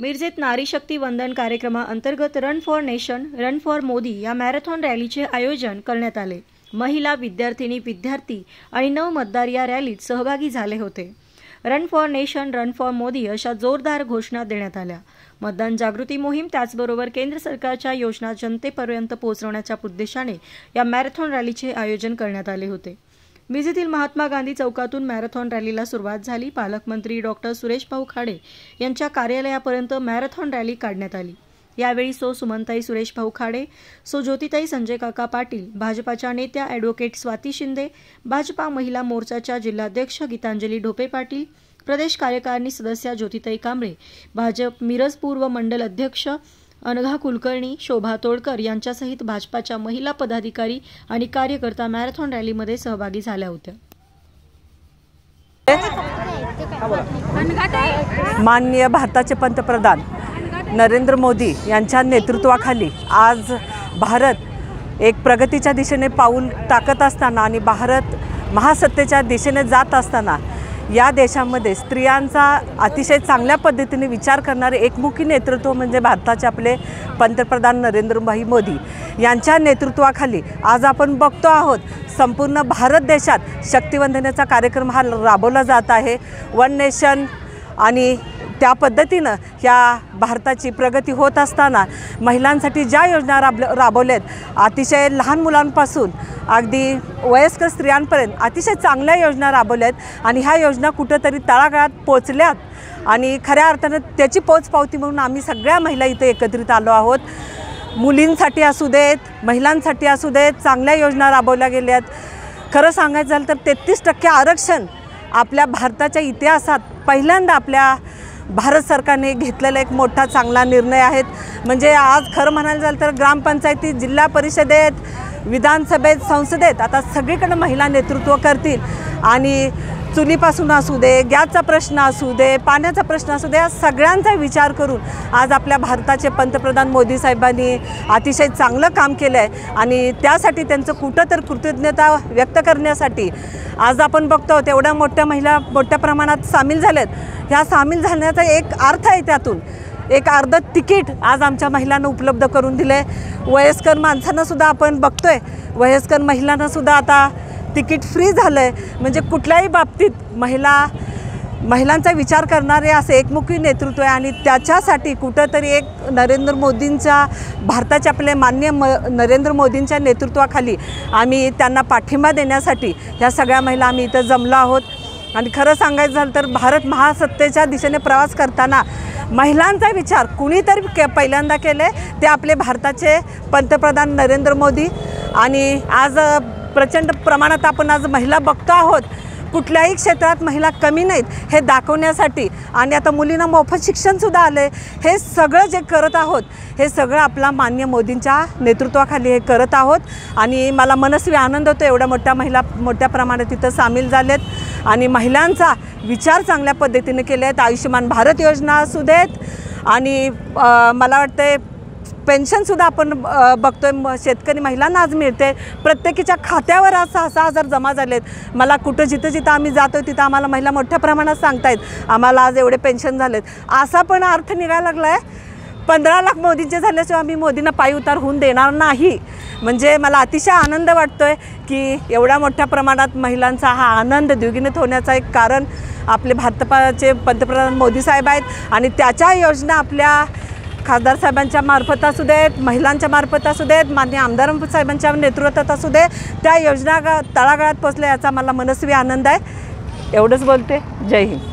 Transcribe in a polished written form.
मिरजेत नारी शक्ती वंदन कार्यक्रमाअंतर्गत run for nation, run for Modi या मॅरेथॉन रॅलीचे आयोजन करण्यात आले। महिला, विद्यार्थिनी, विद्यार्थी आणि नवमतदार या रॅलीत सहभागी झाले होते। Run for nation, run for Modi अशा जोरदार घोषणा देण्यात आल्या। मतदान जागृती मोहीम त्याचबरोबर केंद्र सरकारच्या योजना जनतेपर्यंत पोहोचवण्याच्या उद्देशाने या मॅरेथॉन रॅलीचे आयोजन करण्यात आले होते। मिरजेतील महात्मा गांधी चौकातून मॅरेथॉन रॅलीला सुरुवात झाली। पालकमंत्री डॉक्टर सुरेश भाऊ खाडे यांच्या कार्यालयापर्यंत मॅरेथॉन रॅली काढण्यात आली। यावेळी सुमनताई सुरेश भाऊ खाडे, ज्योतिताई संजय काका पाटील, भाजपाच्या नेत्या ॲडव्होकेट स्वाती शिंदे, भाजपा महिला मोर्चाच्या जिल्हाध्यक्ष गीतांजली ढोपे पाटील, प्रदेश कार्यकारिणी सदस्या ज्योतिताई कांबळे, भाजप मिरज पूर्व मंडल अध्यक्ष अनघा कुलकर्णी, शोभा तोडकर यांच्यासहित भाजपाच्या महिला पदाधिकारी आणि कार्यकर्ता मॅरेथॉन रॅलीमध्ये सहभागी झाल्या होत्या। माननीय भारताचे पंतप्रधान नरेंद्र मोदी यांच्या नेतृत्वाखाली आज भारत एक प्रगतीच्या दिशेने पाऊल टाकत असताना आणि भारत महासत्तेच्या दिशेने जात असताना या देशामध्ये स्त्रियांचा अतिशय चांगल्या पद्धतीने विचार करणारे एकमुखी नेतृत्व म्हणजे भारताचे आपले पंतप्रधान नरेंद्रभाई मोदी यांच्या नेतृत्वाखाली आज आपण बघतो आहोत संपूर्ण भारत देशात शक्तिवंदनेचा कार्यक्रम हा राबवला जात आहे। वन नेशन आणि त्या पद्धतीनं या भारताची प्रगती होत असताना महिलांसाठी ज्या योजना राबवल्यात अतिशय लहान मुलांपासून अगदी वयस्कर स्त्रियांपर्यंत अतिशय चांगल्या योजना राबवल्यात आणि ह्या योजना कुठेतरी तळागाळात पोचल्यात आणि खऱ्या अर्थानं त्याची पोचपावती म्हणून आम्ही सगळ्या महिला इथे एकत्रित आलो आहोत। मुलींसाठी असू देत, महिलांसाठी असू देत, चांगल्या योजना राबवल्या गेल्यात। खरं सांगायचं झालं तर 33% आरक्षण आपल्या भारताच्या इतिहासात पहिल्यांदा आपल्या भारत सरकारने घेतलेला एक मोठा चांगला निर्णय आहे। म्हणजे आज खरं म्हणायला झालं तर ग्रामपंचायतीत, जिल्हा परिषदेत, विधानसभेत, संसदेत आता सगळीकडे महिला नेतृत्व करतील आणि चुलीपासून असू दे, गॅसचा प्रश्न असू दे, पाण्याचा प्रश्न असू दे, या सगळ्यांचा विचार करून आज आपल्या भारताचे पंतप्रधान मोदी साहेबांनी अतिशय चांगलं काम केलं आहे आणि त्यासाठी त्यांचं कुठं तर कृतज्ञता व्यक्त करण्यासाठी आज आपण बघतो तेवढ्या मोठ्या महिला मोठ्या प्रमाणात सामील झाल्यात। ह्या सामील झाल्याचा एक अर्थ आहे, त्यातून एक अर्ध तिकीट आज आमच्या महिलांना उपलब्ध करून दिले। वयस्कर माणसांना सुद्धा आपण बघतोय, वयस्कर महिलांना सुद्धा आता तिकीट फ्री झालं आहे। म्हणजे कुठल्याही बाबतीत महिलांचा विचार करणारे असे एकमुखी नेतृत्व आहे आणि त्याच्यासाठी कुठंतरी एक नरेंद्र मोदींच्या भारताचे आपले माननीय नरेंद्र मोदींच्या नेतृत्वाखाली आम्ही त्यांना पाठिंबा देण्यासाठी ह्या सगळ्या महिला आम्ही इथं जमलो आहोत। आणि खरं सांगायचं झालं तर भारत महासत्तेच्या दिशेने प्रवास करताना महिलांचा विचार कुणीतरी पहिल्यांदा केले ते आपले भारताचे पंतप्रधान नरेंद्र मोदी आणि आज प्रचंड प्रमाणात आपण आज महिला बघतो आहोत। कुठल्याही क्षेत्रात महिला कमी नाहीत हे दाखवण्यासाठी आणि आता मुलींना मोफत शिक्षणसुद्धा आले। हे सगळं जे करत आहोत हे सगळं आपला माननीय मोदींच्या नेतृत्वाखाली हे करत आहोत आणि मला मनस्वी आनंद होतो एवढ्या मोठ्या महिला मोठ्या प्रमाणात तिथं सामील झालेत आणि महिलांचा विचार चांगल्या पद्धतीने केले आहेत। आयुष्यमान भारत योजना असू देत आणि मला वाटते पेन्शनसुद्धा आपण बघतोय शेतकरी महिलांना आज मिळते। प्रत्येकीच्या खात्यावर आज 6,000 जमा झालेत। मला कुठं जिथं आम्ही जातो तिथं आम्हाला महिला मोठ्या प्रमाणात सांगतायत आम्हाला आज एवढे पेन्शन झालेत। असा पण अर्थ निघायला लागला आहे 15 लाख मोदींचे झाल्याशिवाय आम्ही मोदींना पायी उतार होऊन देणार नाही। म्हणजे मला अतिशय आनंद वाटतोय की एवढ्या मोठ्या प्रमाणात महिलांचा हा आनंद द्विगुणित होण्याचा एक कारण आपले भारताचे पंतप्रधान मोदी साहेब आहेत आणि त्याच्या योजना आपल्या खासदार साहेबांच्या मार्फत असू देत, महिलांच्या मार्फत असू देत, माननीय आमदार साहेबांच्या नेतृत्वात असू दे, त्या योजना तळागाळात पोचल्या याचा मला मनस्वी आनंद आहे। एवढंच बोलते। जय हिंद।